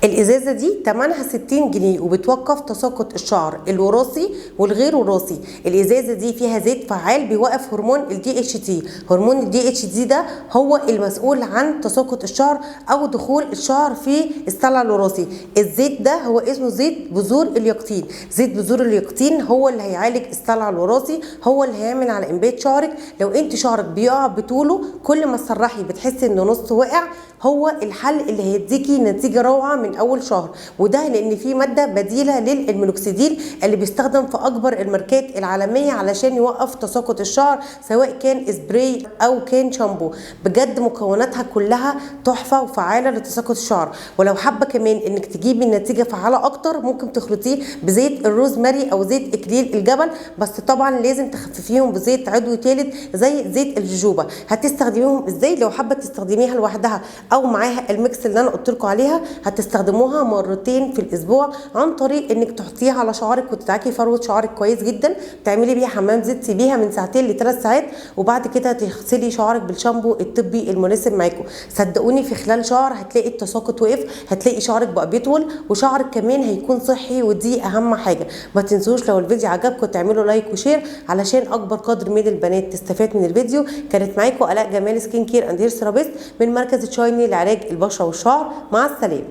الازازه دي ثمنها 60 جنيه وبتوقف تساقط الشعر الوراثي والغير وراثي. الازازه دي فيها زيت فعال بيوقف هرمون الدي اتش تي. هرمون الدي اتش تي ده هو المسؤول عن تساقط الشعر او دخول الشعر في الصلع الوراثي. الزيت ده هو اسمه زيت بذور اليقطين. زيت بذور اليقطين هو اللي هيعالج الصلع الوراثي، هو اللي هيعمل على انبات شعرك. لو انت شعرك بيقع بطوله كل ما تسرحي بتحسي ان نص وقع، هو الحل اللي هيديكي نتيجه روعه من اول شهر. وده لان في ماده بديله للمينوكسيديل اللي بيستخدم في اكبر الماركات العالميه علشان يوقف تساقط الشعر، سواء كان سبراي او كان شامبو. بجد مكوناتها كلها تحفه وفعاله لتساقط الشعر. ولو حابه كمان انك تجيبي النتيجه فعاله اكتر ممكن تخلطيه بزيت الروزماري او زيت اكليل الجبل، بس طبعا لازم تخففيهم بزيت عضوي ثالث زي زيت الجوجوبا. هتستخدميهم ازاي؟ لو حابه تستخدميها لوحدها او معاها الميكس اللي انا قلت لكم عليها، هتستخدموها مرتين في الاسبوع عن طريق انك تحطيها على شعرك وتدعكي فروه شعرك كويس جدا، تعملي بيها حمام زيت تسيبيها من 2 ل3 ساعات، وبعد كده تغسلي شعرك بالشامبو الطبي المناسب معاكم. صدقوني في خلال شهر هتلاقي التساقط وقف، هتلاقي شعرك بقى بيطول وشعرك كمان هيكون صحي، ودي اهم حاجه. ما تنسوش لو الفيديو عجبكم تعملوا لايك وشير علشان اكبر قدر من البنات تستفاد من الفيديو. كانت معاكم الاء جمال سكين كير اند هير ثيرابيست من مركز تشايني لعلاج البشره والشعر. مع السلامه.